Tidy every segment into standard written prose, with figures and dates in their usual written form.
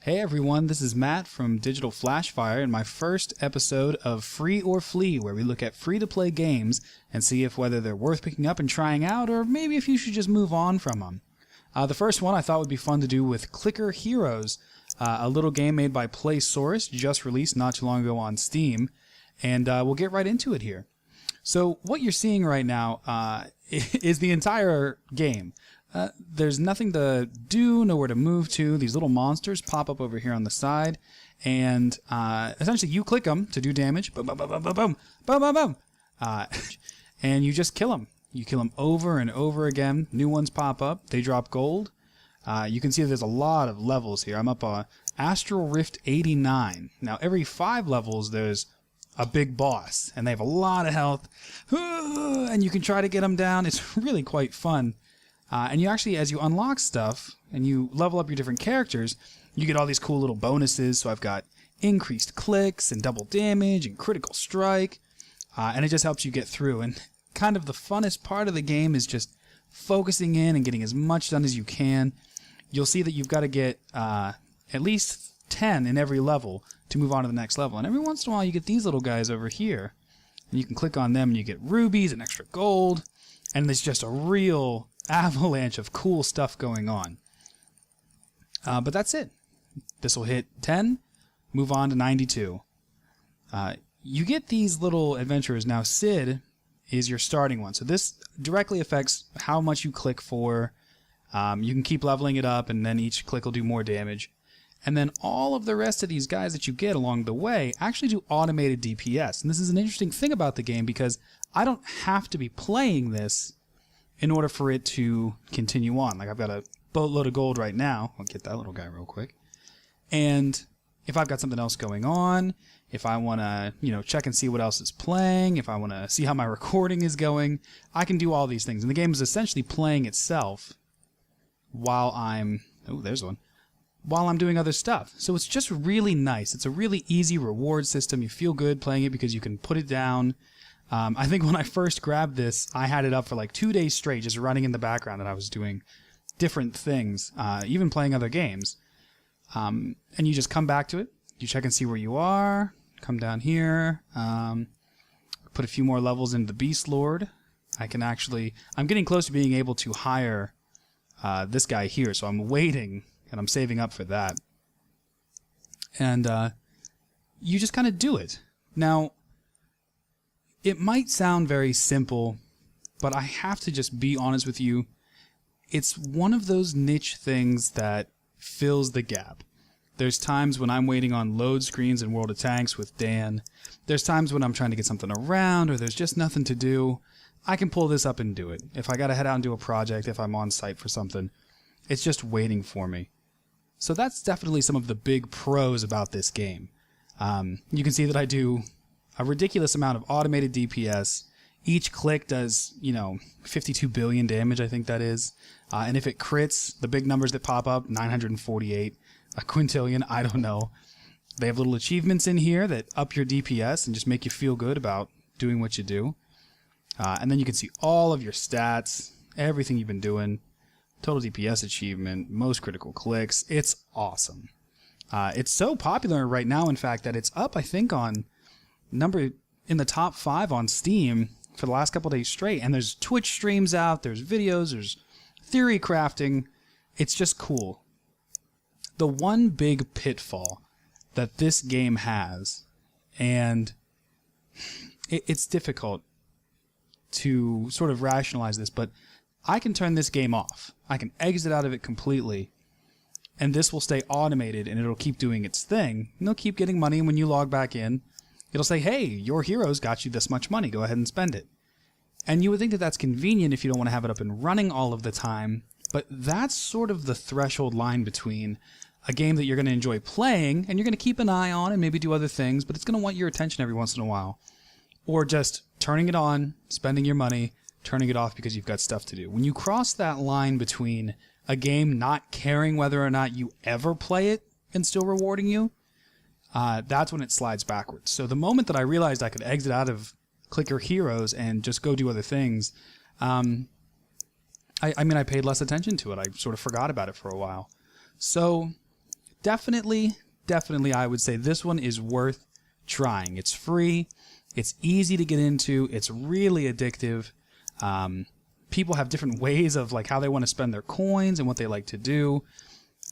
Hey everyone, this is Matt from Digital.Flash.Fire and my first episode of Free or Flee, where we look at free-to-play games and see if whether they're worth picking up and trying out, or maybe if you should just move on from them. The first one I thought would be fun to do with Clicker Heroes, a little game made by PlaySource, just released not too long ago on Steam, and we'll get right into it here. So what you're seeing right now is the entire game. There's nothing to do, nowhere to move to. These little monsters pop up over here on the side, and essentially you click them to do damage. Boom, boom, boom, boom, boom, boom, boom, boom, boom. And you just kill them. You kill them over and over again. New ones pop up. They drop gold. You can see there's a lot of levels here. I'm up Astral Rift 89. Now, every 5 levels, there's a big boss, and they have a lot of health. And you can try to get them down. It's really quite fun. And you actually, as you unlock stuff and you level up your different characters, you get all these cool little bonuses. So I've got increased clicks and double damage and critical strike. And it just helps you get through. And kind of the funnest part of the game is just focusing in and getting as much done as you can. You'll see that you've got to get at least 10 in every level to move on to the next level. And every once in a while you get these little guys over here. And you can click on them and you get rubies and extra gold. And there's just a real avalanche of cool stuff going on. But that's it. This will hit 10, move on to 92. You get these little adventurers. Now, Sid is your starting one. So this directly affects how much you click for. You can keep leveling it up, and then each click will do more damage. And then all of the rest of these guys that you get along the way actually do automated DPS. And this is an interesting thing about the game because I don't have to be playing this in order for it to continue on. Like, I've got a boatload of gold right now. I'll get that little guy real quick. And if I've got something else going on, if I want to, check and see what else is playing, if I want to see how my recording is going, I can do all these things. And the game is essentially playing itself while I'm... Oh, there's one. While I'm doing other stuff. So it's just really nice. It's a really easy reward system. You feel good playing it because you can put it down. I think when I first grabbed this, I had it up for like 2 days straight, just running in the background, and I was doing different things, even playing other games. And you just come back to it. You check and see where you are. Come down here. Put a few more levels into the Beast Lord. I'm getting close to being able to hire this guy here, so I'm waiting, and I'm saving up for that. And you just kind of do it. Now, it might sound very simple, but I have to just be honest with you. It's one of those niche things that fills the gap. There's times when I'm waiting on load screens in World of Tanks with Dan. There's times when I'm trying to get something around or there's just nothing to do. I can pull this up and do it. If I got to head out and do a project, if I'm on site for something, it's just waiting for me. So that's definitely some of the big pros about this game. You can see that I do a ridiculous amount of automated DPS. Each click does, 52 billion damage, I think that is. And if it crits, the big numbers that pop up, 948, a quintillion, I don't know. They have little achievements in here that up your DPS and just make you feel good about doing what you do. And then you can see all of your stats, everything you've been doing. Total DPS achievement, most critical clicks. It's awesome. It's so popular right now, in fact, that it's up, I think, on number in the top 5 on Steam for the last couple days straight. And there's Twitch streams out, there's videos, there's theory crafting. It's just cool. The one big pitfall that this game has, and it's difficult to sort of rationalize this, but I can turn this game off. I can exit out of it completely, and this will stay automated, and it'll keep doing its thing. And they'll keep getting money, and when you log back in, it'll say, hey, your heroes got you this much money. Go ahead and spend it. And you would think that that's convenient if you don't want to have it up and running all of the time, but that's sort of the threshold line between a game that you're going to enjoy playing, and you're going to keep an eye on and maybe do other things, but it's going to want your attention every once in a while, or just turning it on, spending your money, turning it off because you've got stuff to do. When you cross that line between a game not caring whether or not you ever play it and still rewarding you, that's when it slides backwards. So the moment that I realized I could exit out of Clicker Heroes and just go do other things, I paid less attention to it. I sort of forgot about it for a while. So definitely, I would say this one is worth trying. It's free. It's easy to get into. It's really addictive. People have different ways of like how they want to spend their coins and what they like to do.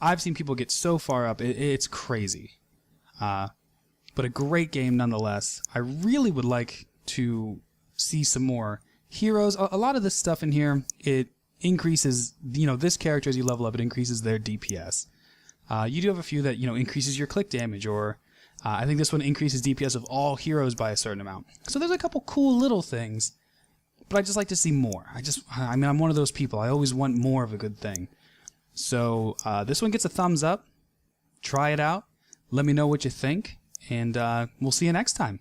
I've seen people get so far up. It's crazy. But a great game nonetheless. I really would like to see some more heroes. A lot of this stuff in here, it increases, this character as you level up, it increases their DPS. You do have a few that, increases your click damage, or I think this one increases DPS of all heroes by a certain amount. So there's a couple cool little things, but I just like to see more. I'm one of those people. I always want more of a good thing. So this one gets a thumbs up. Try it out. Let me know what you think, and we'll see you next time.